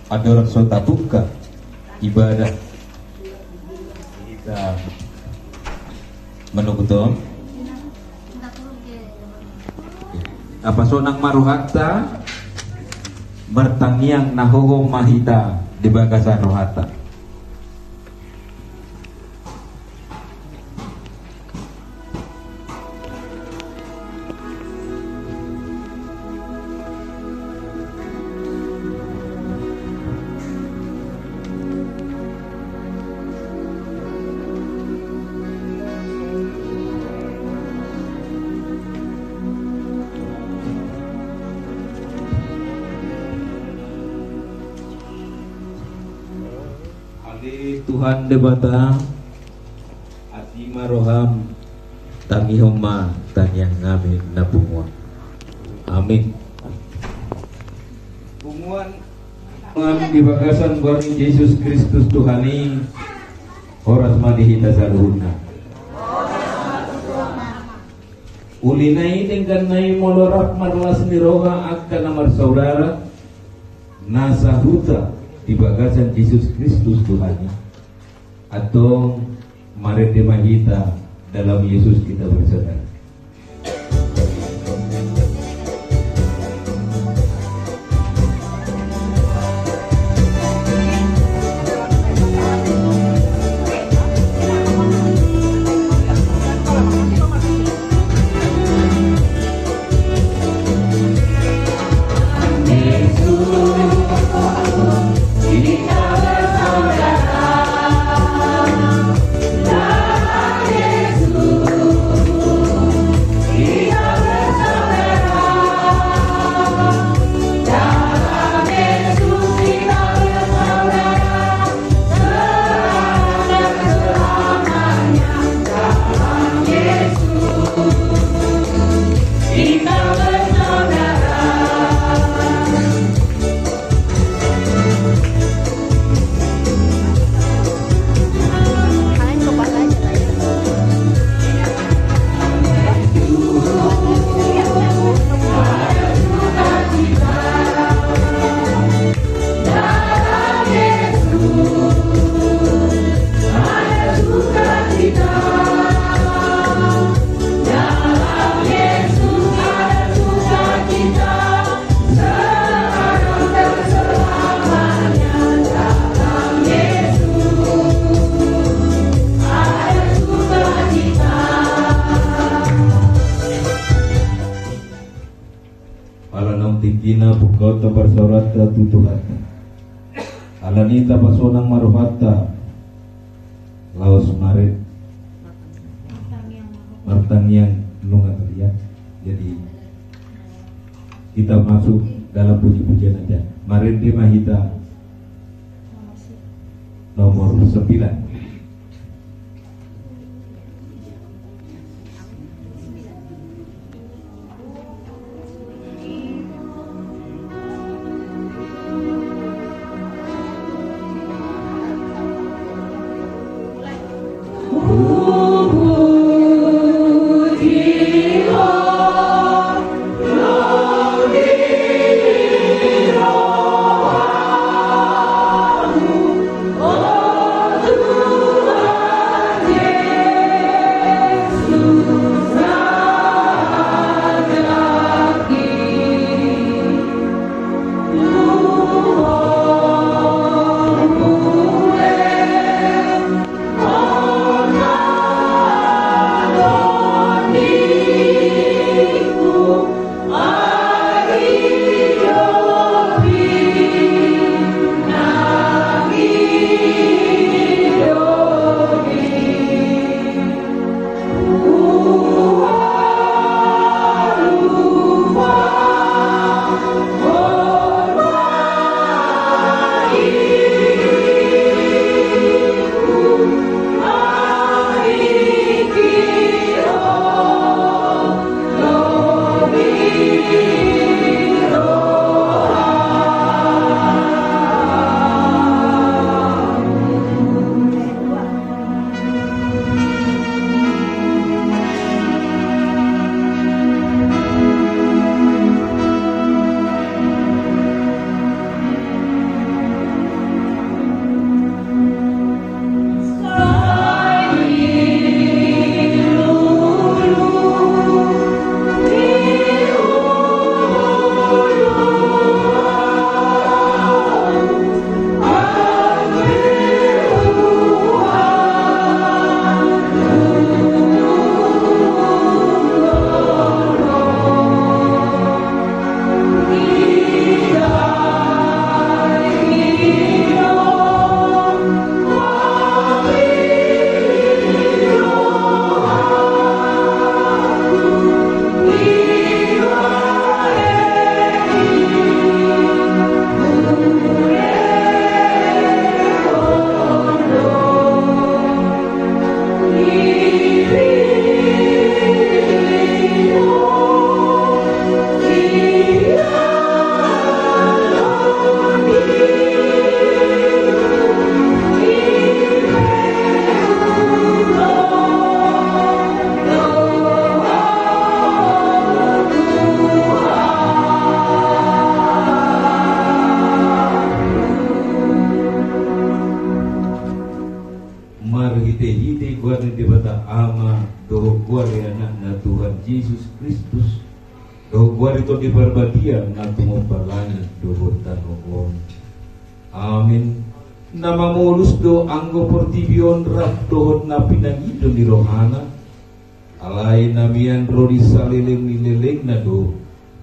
ada orang sota buka ibadah kita menunggu tom apa sonang maruhata bertangiang nahoho mahita di bagasan rohata. Tuhan debata ati maroham tangi homa tanyang ngamin na pumuan. Amin. Pumuan ngam di bagasan Gusti Yesus Kristus Tuhani oras madihita saluhuna. Ulinai dengan nai molorak marlas niroha akta namar saudara nasa huta di bagasan Yesus Kristus Tuhani atau mari dimahita dalam Yesus kita berserah. Tingkina bukota bersorata tutuhata alanita pasonang maruhata laos marit martangiang nunga kalian. Jadi kita masuk dalam puji-pujian aja. Marit di mahita nomor 9. Oh ko di berbadian aku membalani dohor dan rohon. Amin. Nama mulus do anggo portibion rap dohon na pinangido di rohana. Alay namian rodi saliling na do.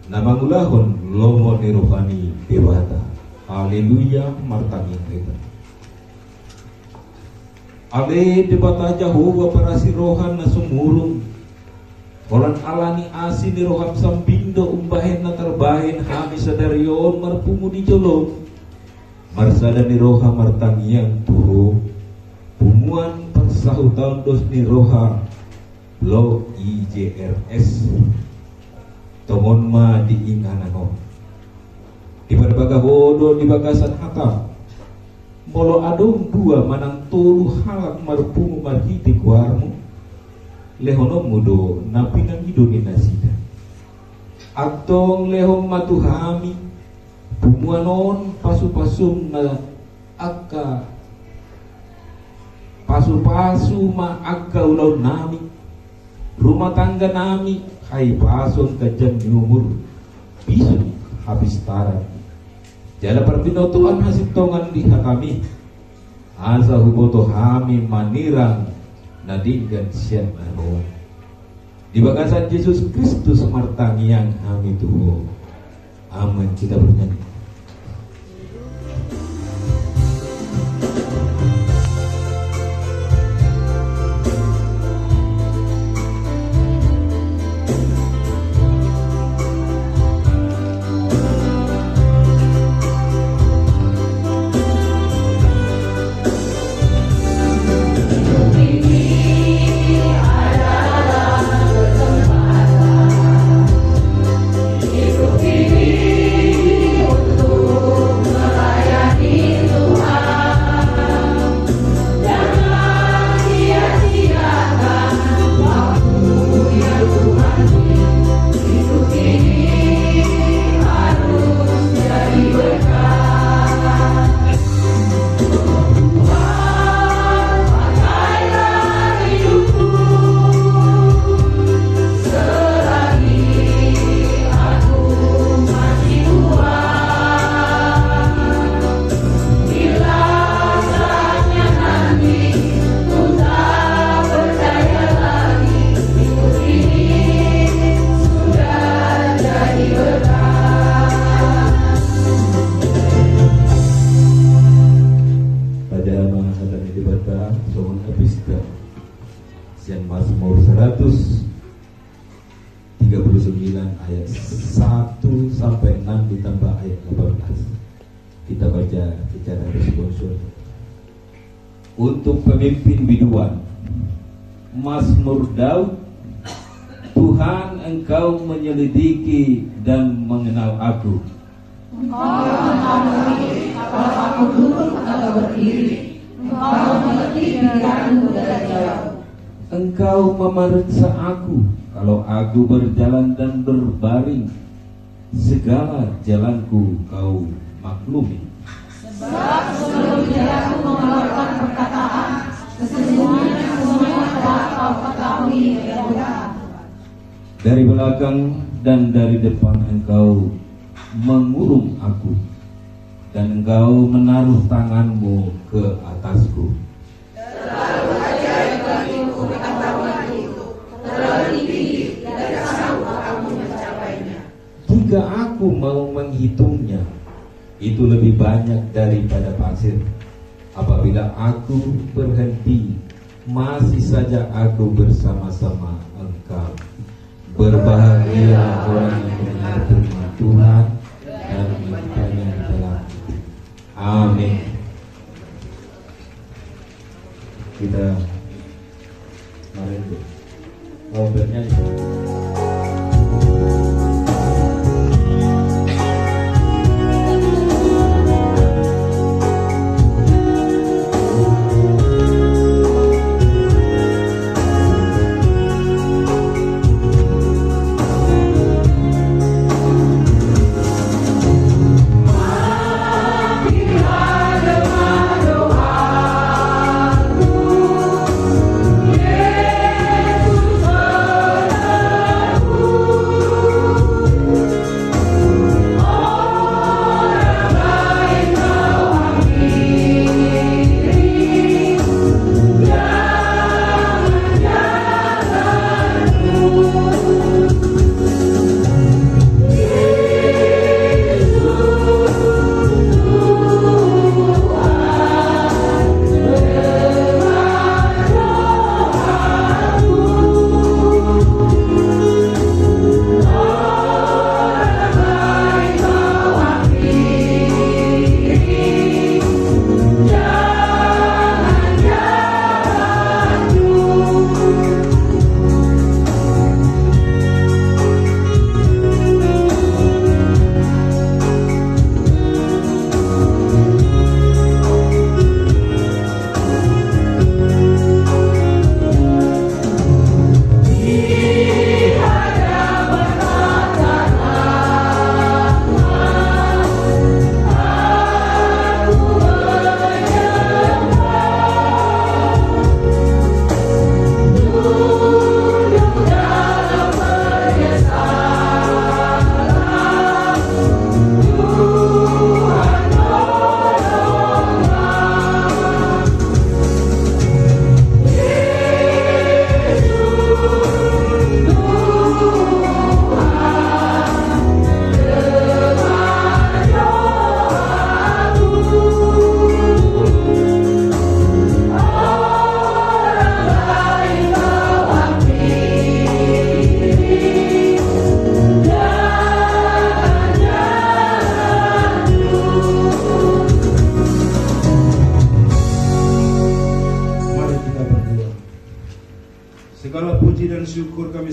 Nama ngulahon lomo ni rohani dewata. Haleluya martangin kita. Ale debata Jehovah para si rohan na sumurung. Orang alani asi ni roham sambindo umbahen na terbahen hami sadarion marpumu di jolong. Marsada ni roha martangiang tuho. Pumuan persahutan dos ni roha lo IJRS. Tomon ma diinganano. Di berbagai hodo di bagasan hatam. Molo adong dua manang tolu halak marpumu marhitik warmu. Lehonom mudo napi nang idoni nasida. Atong lehom matuhami bumuanon pasu-pasum na akka pasu-pasu ma akka ulaw nami rumah tangga nami hai pason kajam umur bisu habis tarat jala perpinotuan hasil tongan liha kami asa huboto hami manirang nadinggan sian arwah di bagasan Yesus Kristus martangiang kami tuho. Amin. Kita bernyanyi. Mazmur 139 ayat 1 sampai 6 ditambah ayat 18. Kita baca secara responsif. Untuk pemimpin biduan, Mazmur Daud. Tuhan, Engkau menyelidiki dan mengenal aku. Engkau mengetahui apakah aku duduk atau berdiri. Engkau mengerti pikiranku dari jauh. Engkau memeriksa aku kalau aku berjalan dan berbaring. Segala jalanku Kau maklumi. Sebab sebelum lihatku mengeluarkan perkataan, sesungguhnya semua telah Kau ketahui ya Tuhan. Dari belakang dan dari depan Engkau mengurung aku, dan Engkau menaruh tanganmu ke atasku. Terlalu ajaib bagiku pengetahuan itu, terlalu tinggi, tidak sanggup aku mencapainya. Jika aku mau menghitungnya, itu lebih banyak daripada pasir. Apabila aku berhenti, masih saja aku bersama-sama Engkau. Berbahagia orang yang mendengar firman Tuhan dan menyimpannya di dalam hati. Amin. Kita mari mau bernyanyi. Bila demam doaku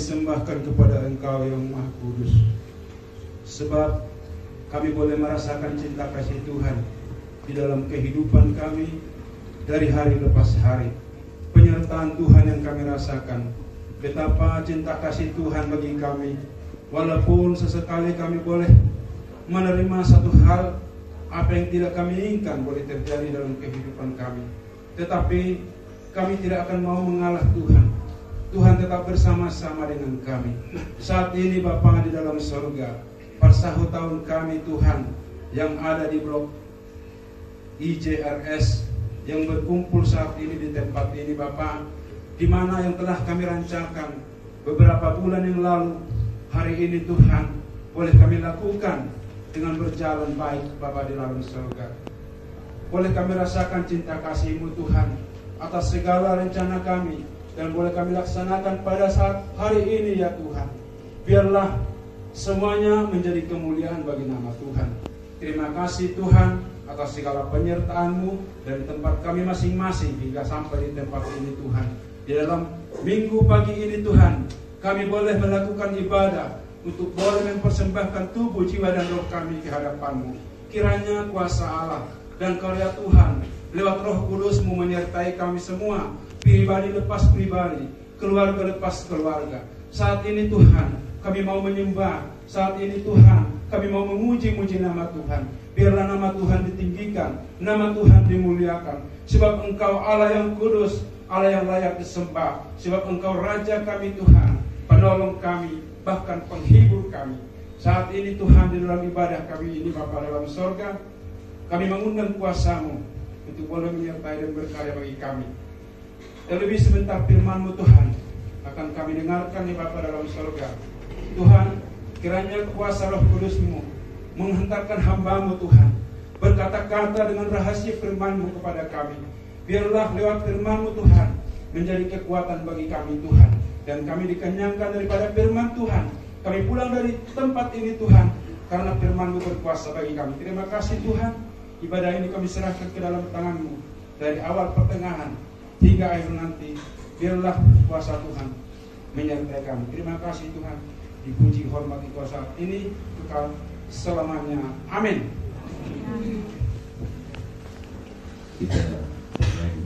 disembahkan kepada Engkau yang Maha Kudus. Sebab kami boleh merasakan cinta kasih Tuhan di dalam kehidupan kami dari hari lepas hari. Penyertaan Tuhan yang kami rasakan, betapa cinta kasih Tuhan bagi kami. Walaupun sesekali kami boleh menerima satu hal, apa yang tidak kami inginkan boleh terjadi dalam kehidupan kami, tetapi kami tidak akan mau mengalah Tuhan. Tuhan tetap bersama-sama dengan kami. Saat ini Bapa di dalam surga, persahu tahun kami Tuhan yang ada di blok IJRS yang berkumpul saat ini di tempat ini Bapa, di mana yang telah kami rancangkan beberapa bulan yang lalu, hari ini Tuhan boleh kami lakukan dengan berjalan baik Bapa di dalam surga. Boleh kami rasakan cinta kasih-Mu Tuhan atas segala rencana kami, dan boleh kami laksanakan pada saat hari ini ya Tuhan. Biarlah semuanya menjadi kemuliaan bagi nama Tuhan. Terima kasih Tuhan atas segala penyertaan-Mu dari tempat kami masing-masing hingga sampai di tempat ini Tuhan. Di dalam minggu pagi ini Tuhan, kami boleh melakukan ibadah untuk boleh mempersembahkan tubuh, jiwa dan roh kami ke hadapan-Mu. Kiranya kuasa Allah dan karya Tuhan lewat Roh Kudus-Mu menyertai kami semua, pribadi lepas pribadi, keluarga lepas keluarga. Saat ini Tuhan, kami mau menyembah. Saat ini Tuhan, kami mau memuji-muji nama Tuhan. Biarlah nama Tuhan ditinggikan, nama Tuhan dimuliakan. Sebab Engkau Allah yang kudus, Allah yang layak disembah. Sebab Engkau Raja kami Tuhan, penolong kami, bahkan penghibur kami. Saat ini Tuhan, di dalam ibadah kami ini Bapa dalam sorga, kami mengundang kuasa-Mu untuk boleh menyertai dan berkarya bagi kami. Terlebih sebentar firman-Mu Tuhan akan kami dengarkan di Bapa dalam surga. Tuhan, kiranya kuasa Roh Kudus-Mu menghantarkan hamba-Mu Tuhan, berkata-kata dengan rahasia firman-Mu kepada kami. Biarlah lewat firman-Mu Tuhan menjadi kekuatan bagi kami Tuhan, dan kami dikenyangkan daripada firman Tuhan. Kami pulang dari tempat ini Tuhan, karena firman-Mu berkuasa bagi kami. Terima kasih Tuhan, ibadah ini kami serahkan ke dalam tangan-Mu dari awal pertengahan hingga akhir nanti. Biarlah kuasa Tuhan menyertai kami. Terima kasih Tuhan, dipuji hormat Engkau saat ini kekal selamanya. Amin. Kita bernyanyi.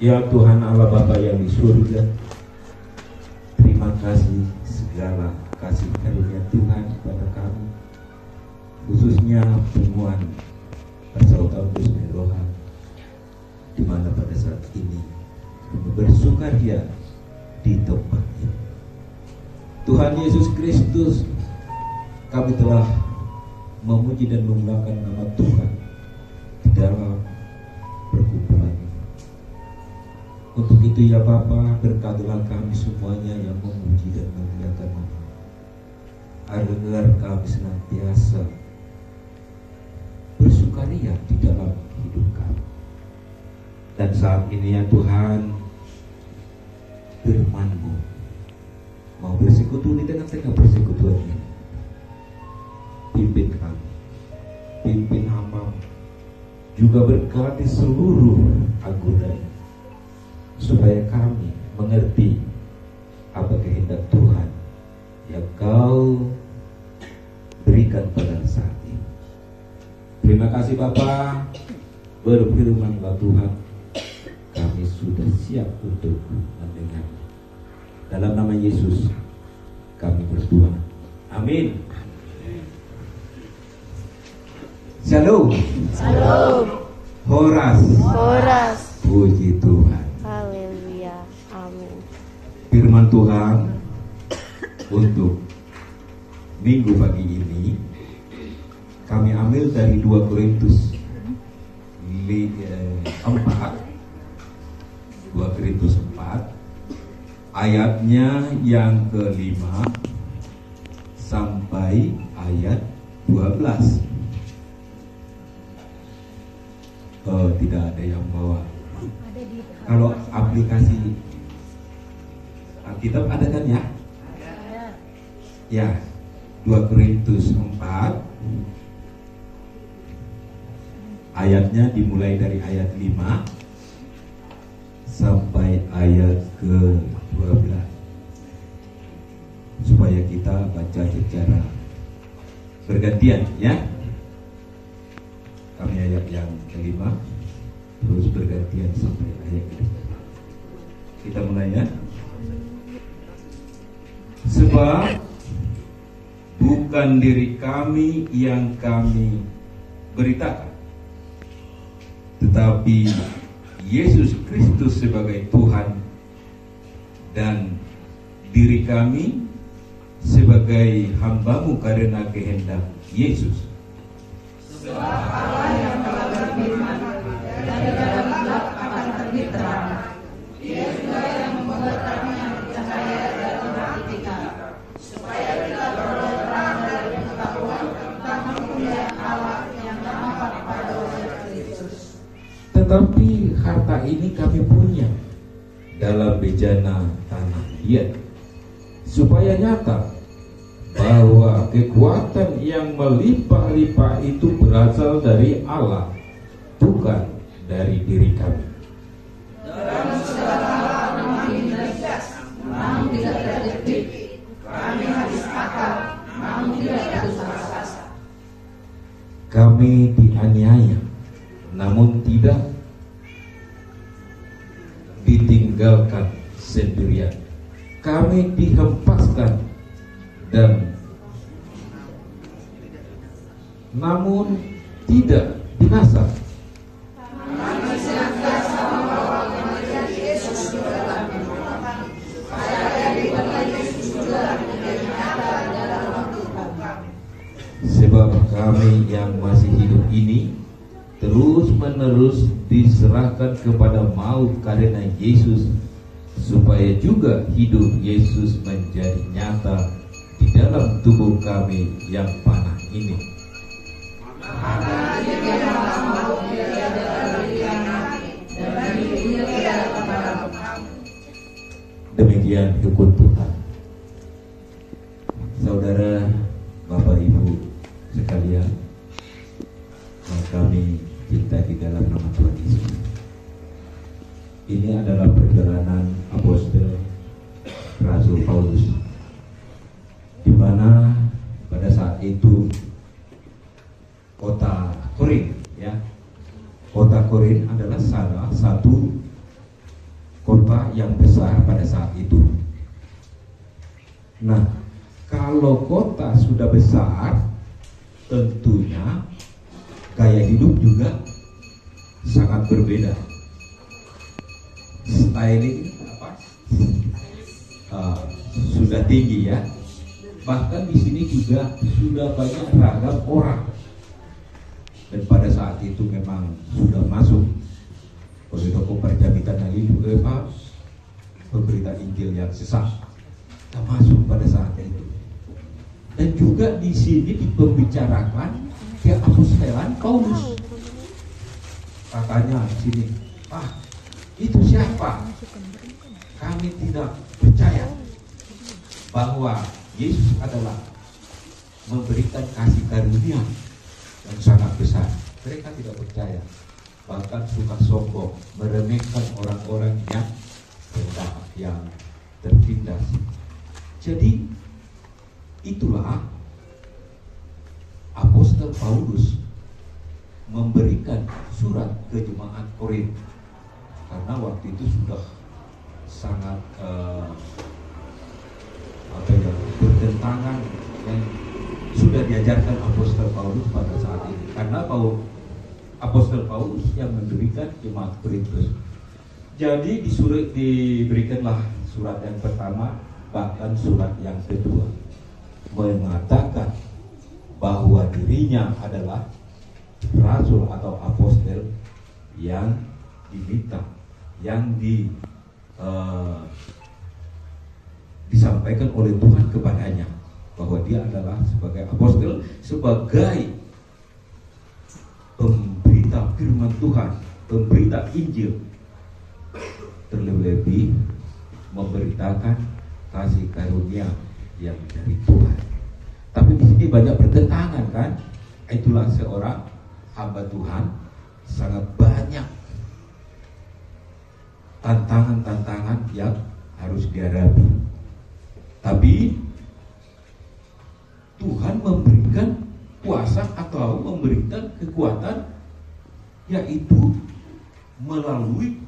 Ya Tuhan Allah Bapa yang di surga, terima kasih segala kasih karunia Tuhan kepada kami. khususnya Pemuan Persaudaraan Meroha, di mana pada saat ini kami bersukaria di tempat ini. Tuhan Yesus Kristus, kami telah memuji dan memuliakan nama Tuhan di dalam perkumpulan ini. Untuk itu ya Bapa, berkatilah kami semuanya yang memuji dan memuliakan nama, agar kami senantiasa bersukaria di dalam hidup kami. Dan saat ini ya Tuhan, firman-Mu mau bersekutu di tengah-tengah persekutuan ini. Pimpin kami, pimpin hamba, juga berkati seluruh anggotanya, supaya kami mengerti apa kehendak Tuhan yang Kau berikan pada saat ini. Terima kasih Bapa, berfirman-Lah Tuhan, kami sudah siap untuk mendengar. Dalam nama Yesus kami berdoa. Amin. Shalom. Shalom. Horas. Horas. Puji Tuhan. Haleluya. Amin. Firman Tuhan untuk minggu pagi ini kami ambil dari 2 Korintus 4 ayatnya yang ke-5 sampai ayat 12. Oh, tidak ada yang bawa. Kalau aplikasi Alkitab ada kan ya? Ya, 2 Korintus 4 ayatnya dimulai dari ayat 5 sampai ayat ke-12, supaya kita baca secara bergantian ya. Kami ayat yang ke-5 terus bergantian sampai ayat ke-12. Kita mulai ya. Sebab bukan diri kami yang kami beritakan, tetapi Yesus Kristus sebagai Tuhan, dan diri kami sebagai hamba-Mu karena kehendak Yesus. Sebab Allah yang telah berfirman, dari dalam gelap akan terbit terang. Dia juga yang membuat terang yang bercahaya dalam hati kita, supaya kita beroleh terang dari pengetahuan tentang kemuliaan Allah yang nampak pada wajah Kristus. Tetapi harta ini kami punya dalam bejana tanah Dia, supaya nyata bahwa kekuatan yang melimpah-limpah itu berasal dari Allah, bukan dari diri kami. Dalam segala hal kami jelas, namun tidak terjepit. Kami habis akal, namun tidak putus asa. Kami dianiaya, namun tidak ditinggalkan sendirian. Kami dihempaskan dan namun tidak binasa. Kami senantiasa membawa kematian Yesus di dalam kami, supaya kehidupan Yesus juga menjadi nyata dalam waktu kami. Sebab kami yang masih hidup ini terus menerus diserahkan kepada maut karena Yesus, supaya juga hidup Yesus menjadi nyata di dalam tubuh kami yang panah ini. Maka dia malah maut tidak dalam diri kami, dan hidupnya tidak dalam kami. Demikian hukum Tuhan. Saudara, Bapak Ibu sekalian, kami cinta di dalam nama Tuhan Yesus. Ini adalah perjalanan apostol Rasul Paulus, di mana pada saat itu kota Korin, ya, kota Korin adalah salah satu kota yang besar pada saat itu. Nah, kalau kota sudah besar, tentunya gaya hidup juga sangat berbeda. Styling sudah tinggi ya. Bahkan di sini juga sudah banyak ragam orang. Dan pada saat itu memang sudah masuk oleh toko perjabitan lagi juga Pak, pemberita Injil yang sesat. Kita masuk pada saat itu. Dan juga di sini dipembicarakan keapostolan Paulus. Katanya di sini, itu siapa? Kami tidak percaya bahwa Yesus adalah memberikan kasih karunia yang sangat besar. Mereka tidak percaya, bahkan suka sombong, meremehkan orang-orang yang rendah, yang tertindas. Jadi itulah Apostol Paulus memberikan surat ke jemaat Korintus, karena waktu itu sudah sangat bertentangan yang sudah diajarkan Apostol Paulus pada saat ini. Karena Apostol Paulus yang mendirikan jemaat Korintus. Jadi diberikanlah surat yang pertama, bahkan surat yang kedua, mengatakan bahwa dirinya adalah rasul atau apostol yang diminta, yang disampaikan oleh Tuhan kepadanya, bahwa dia adalah sebagai apostol, sebagai pemberita firman Tuhan, pemberita Injil, terlebih memberitakan kasih karunia yang dari Tuhan. Tapi di sini banyak pertentangan kan? Itulah seorang hamba Tuhan, sangat banyak tantangan-tantangan yang harus dihadapi. Tapi Tuhan memberikan kuasa atau memberikan kekuatan, yaitu melalui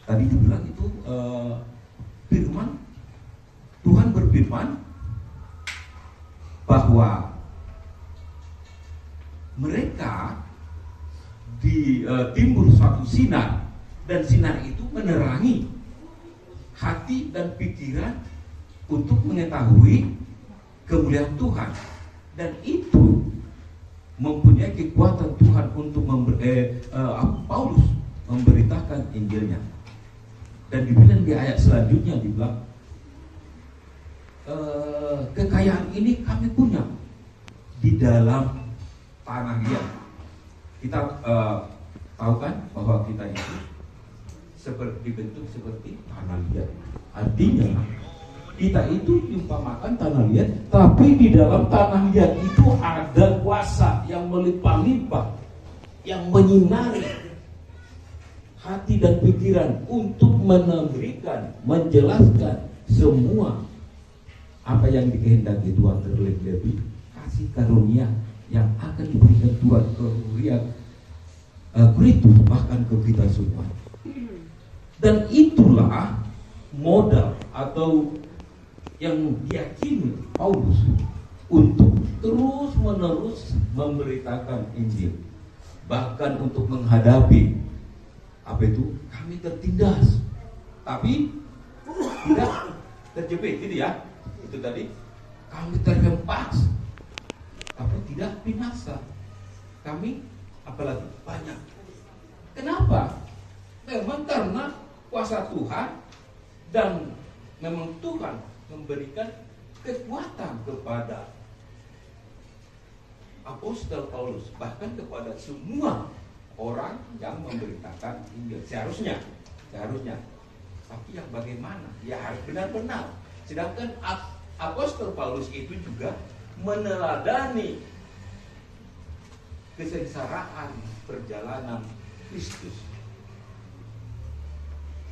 tadi dibilang itu firman. Tuhan berfirman bahwa mereka timbul suatu sinar, dan sinar itu menerangi hati dan pikiran untuk mengetahui kemuliaan Tuhan, dan itu mempunyai kekuatan Tuhan untuk Paulus memberitakan Injilnya. Dan dibilang di ayat selanjutnya, dibilang kekayaan ini kami punya di dalam tanah liat. Kita tahu kan bahwa kita itu dibentuk seperti tanah liat. Artinya kita itu diumpamakan tanah liat, tapi di dalam tanah liat itu ada kuasa yang melimpah-limpah, yang menyinari hati dan pikiran untuk memberikan, menjelaskan semua apa yang dikehendaki Tuhan, terlebih kasih karunia yang akan diberikan Tuhan ke Korintus, bahkan ke kita semua. Dan itulah modal atau yang diyakini Paulus untuk terus menerus memberitakan Injil, bahkan untuk menghadapi kami tertindas tapi tidak terjepit, gitu ya. Itu tadi, kami terhempas tapi tidak binasa. Kami apalagi banyak. Kenapa? Memang karena kuasa Tuhan, dan memang Tuhan memberikan kekuatan kepada Apostol Paulus, bahkan kepada semua orang yang memberitakan Injil. Seharusnya. Tapi yang bagaimana? Ya harus benar-benar. Sedangkan Apostol Paulus itu juga meneladani kesengsaraan perjalanan Kristus.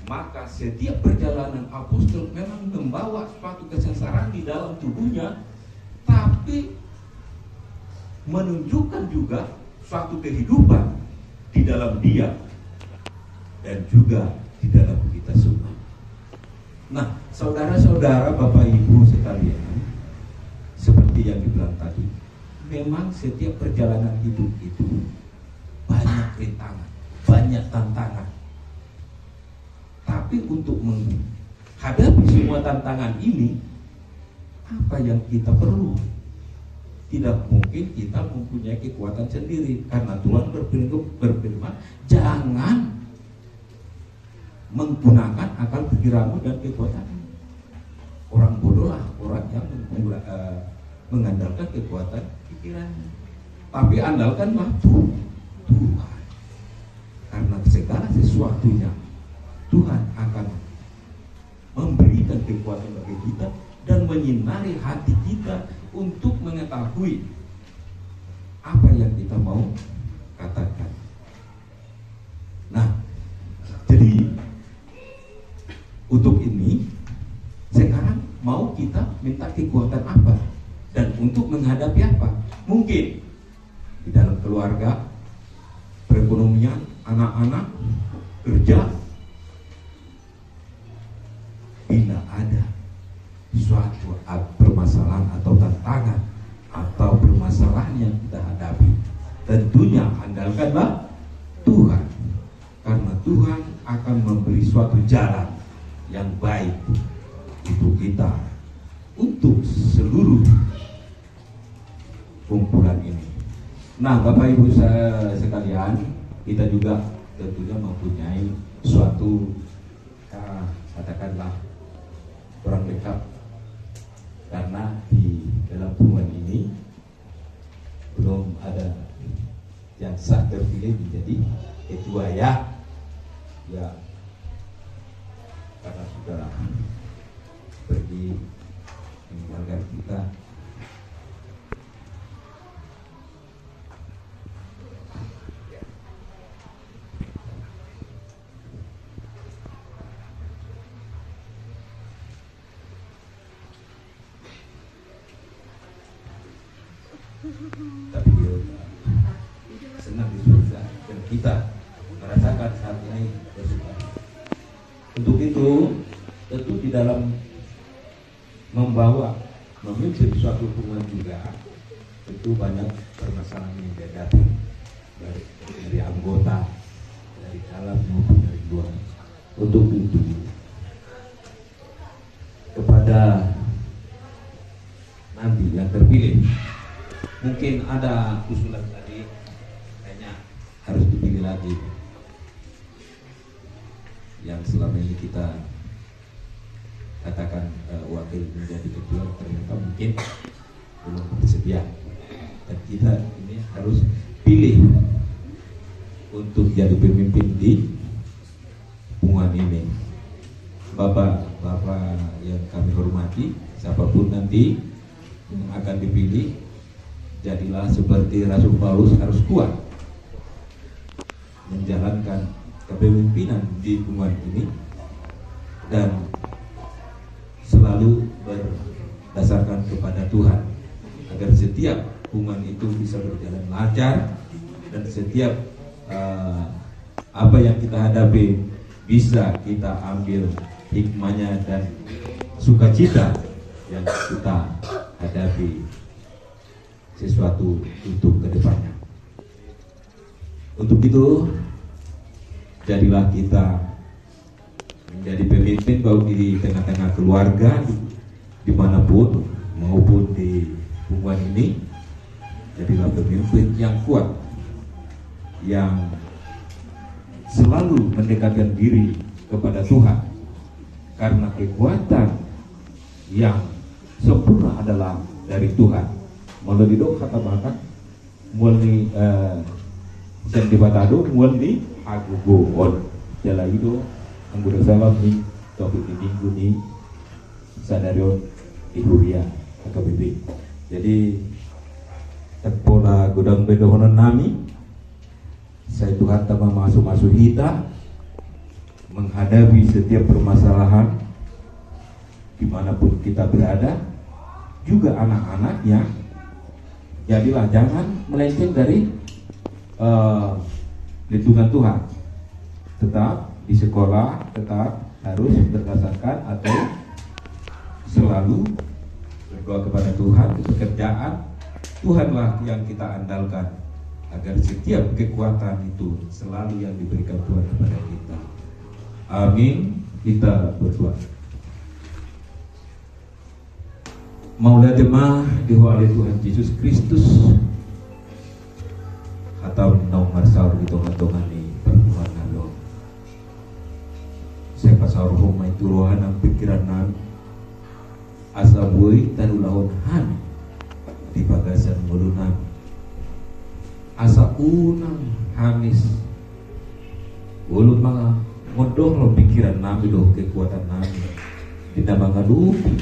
Maka setiap perjalanan apostol memang membawa suatu kesengsaraan di dalam tubuhnya, tapi menunjukkan juga suatu kehidupan di dalam dia dan juga di dalam kita semua. Nah, saudara-saudara, Bapak Ibu sekalian, seperti yang dibilang tadi, memang setiap perjalanan hidup itu banyak rintangan, banyak tantangan. Tapi untuk menghadapi semua tantangan ini, apa yang kita perlu? Tidak mungkin kita mempunyai kekuatan sendiri, karena Tuhan berfirman, jangan menggunakan akal pikiranmu dan kekuatanmu. Orang bodohlah orang yang mengandalkan kekuatan pikirannya, tapi andalkanlah Tuhan. Karena segala sesuatunya Tuhan akan memberikan kekuatan bagi kita dan menyinari hati kita untuk mengetahui apa yang kita mau katakan. Nah, jadi untuk ini sekarang mau kita minta kekuatan apa dan untuk menghadapi apa? Mungkin di dalam keluarga, perekonomian, anak-anak, kerja. Bila ada suatu permasalahan atau tantangan atau permasalahan yang kita hadapi, tentunya andalkanlah Tuhan, karena Tuhan akan memberi suatu jalan yang baik untuk kita, untuk seluruh kumpulan ini. Nah, Bapak Ibu sekalian, kita juga tentunya mempunyai suatu katakanlah orang dekat, karena di dalam hubungan ini belum ada yang sah terpilih menjadi ketua ya, karena sudah pergi meninggalkan kita. Tapi dia senang di surga dan kita merasakan saat ini bersuka. Untuk itu tentu di dalam memimpin suatu hubungan juga tentu banyak permasalahan yang dihadapi dari anggota, dari dalam maupun dari luar. Untuk itu kepada nanti yang terpilih, mungkin ada usulan tadi kayaknya harus dipilih lagi yang selama ini kita katakan wakil menjadi ketua, ternyata mungkin belum bersedia, dan kita ini harus pilih untuk jadi pemimpin di hubungan ini. Bapak-bapak yang kami hormati, siapapun nanti yang akan dipilih, jadilah seperti Rasul Paulus, harus kuat menjalankan kepemimpinan di hubungan ini dan selalu berdasarkan kepada Tuhan, agar setiap hubungan itu bisa berjalan lancar dan setiap apa yang kita hadapi bisa kita ambil hikmahnya dan sukacita yang kita hadapi sesuatu untuk kedepannya. Untuk itu, jadilah kita menjadi pemimpin baik di tengah-tengah keluarga, dimanapun maupun di hubungan ini. Jadilah pemimpin yang kuat, yang selalu mendekatkan diri kepada Tuhan, karena kekuatan yang sempurna adalah dari Tuhan. Melalui doa kata bahkan melalui sendi batado melalui agugon jala itu anggota salam ni topik di minggu ni sadarion ihuria AKBP. Jadi terpola gudang bedohonan nami saya Tuhan tama masuk kita menghadapi setiap permasalahan dimanapun kita berada, juga anak-anaknya. Jadilah jangan melenceng dari lindungan Tuhan. Tetap di sekolah, tetap harus berdasarkan atau selalu berdoa kepada Tuhan. Di pekerjaan Tuhanlah yang kita andalkan, agar setiap kekuatan itu selalu yang diberikan Tuhan kepada kita. Amin. Kita berdoa. Maulah jemaah diwali Tuhan Yesus Kristus atau nomor saur di tongan-tongan ni perbuatan lo. Saya pasal rumah itu rohan ang pikiran namin asa buhay tanulahon han di bagasan mulu namin. Asa unang hamis ulun mga ngodoh lo pikiran namin lo kekuatan namin tidak mengadupi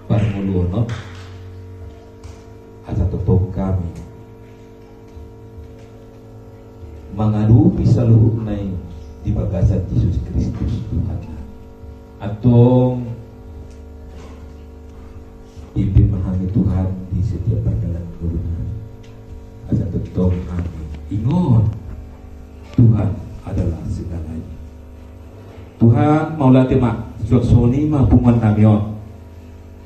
parmuluno asa totoo kami mengadupi seluruh nai di bagasan Yesus Kristus Tuhan atau pimpin menghami Tuhan di setiap perjalanan kehidupan. Asa totoo kami ingat Tuhan adalah segalanya. Tuhan maulah tema suksoni mapungan namion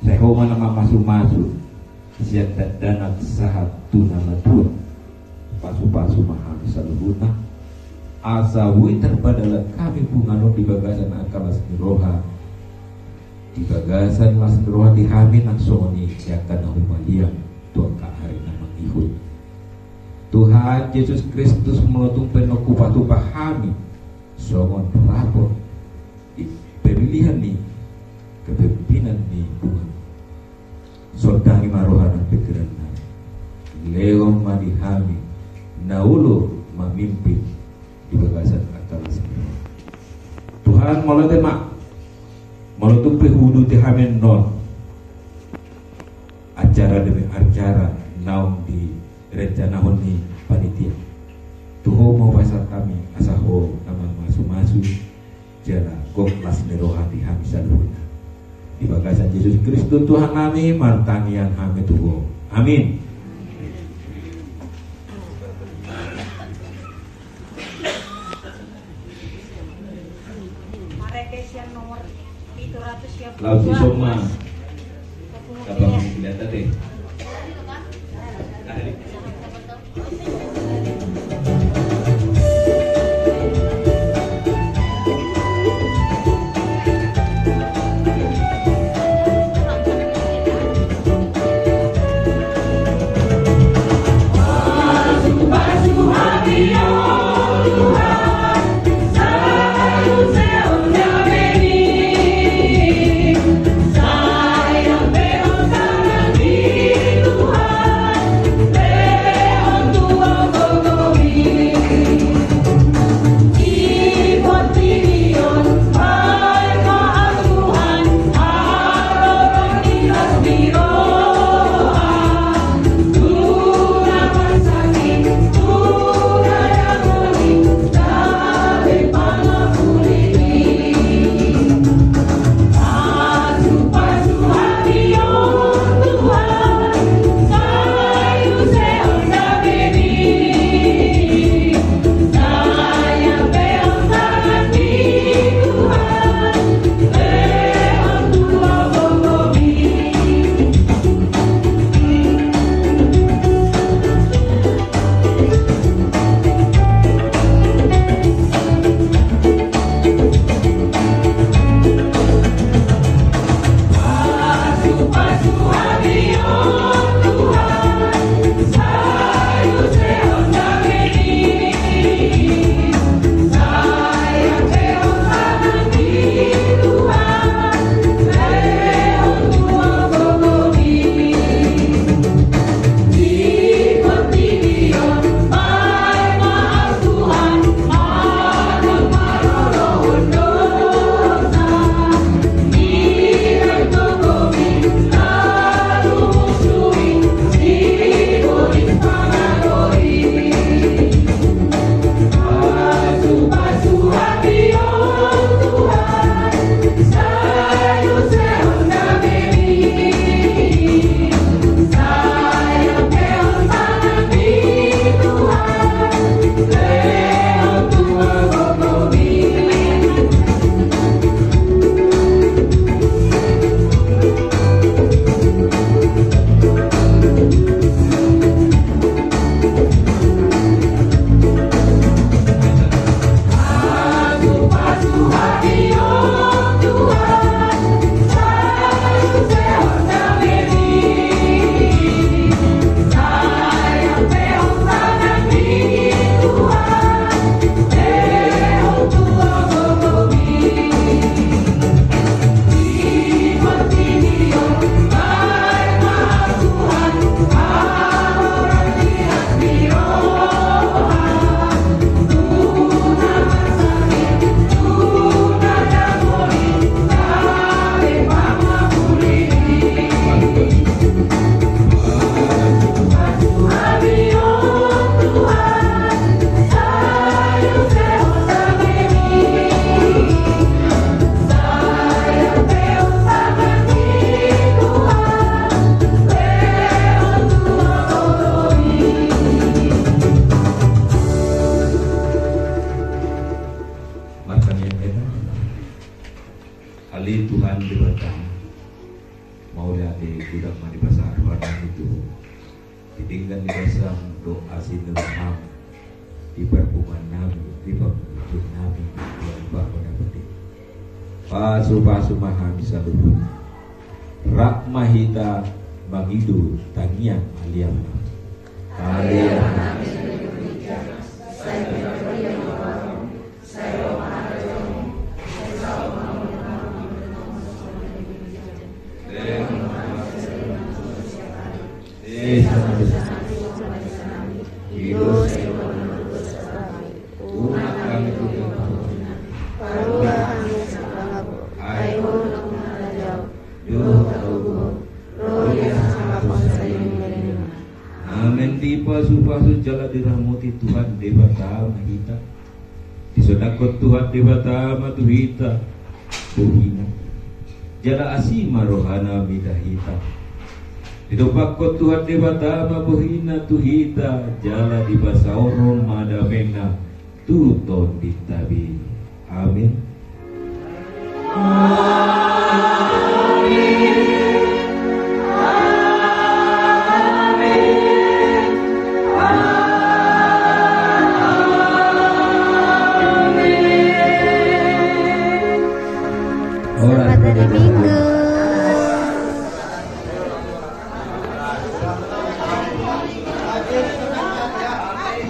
saya homa nama masu-masu siat danat sahat tunama Tuhan pasu-pasu mahami saluhuna asa wui terbadalah kami bungano di bagasan akalas roha di bagasan las roha di hami nang soni siakan nahumalia Tuhan kahari nama ihud Tuhan Yesus Kristus melotung penuh kupah-tupah hami songon rapor di pemilihan nih kepemimpinan nih Tuhan sodangi marohana pikiran leong madihami naulo memimpin di bagasan akalas Tuhan malah tema malah tuh pehudu tihamen non acara demi acara naung di rencana honi panitia tuho mau pasal kami asaho nama masu-masu jala goklas nerohati hamisaduna di bagasan Yesus Kristus Tuhan kami martangian kami tuho amin. Laut si Soma kapag pinata deh. Saya berharap Ali Tuhan diberkati. Mau lihat di budak mandi bahasa Arwanan itu ditinggal di bahasa doa sinurham di perhubungan Nabi, di perhubungan Nabi, di perhubungan Nabi. Pasu mahami saluruh Rakmahita magidu tangian aliam aliam Pasu jala dirahmati Tuhan Dewata Mahita, disodakot Tuhan Dewata Matuhita, buhina jala asima rohana midahita, didobakot Tuhan Dewata Mabuhina tuhita, jala di basauron madamena tuton ditabi. Amin. Selamat hari Minggu.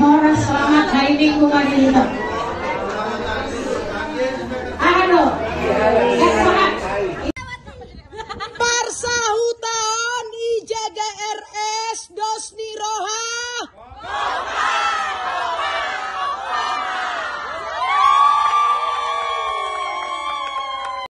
Horas selamat hari Minggu Marilita.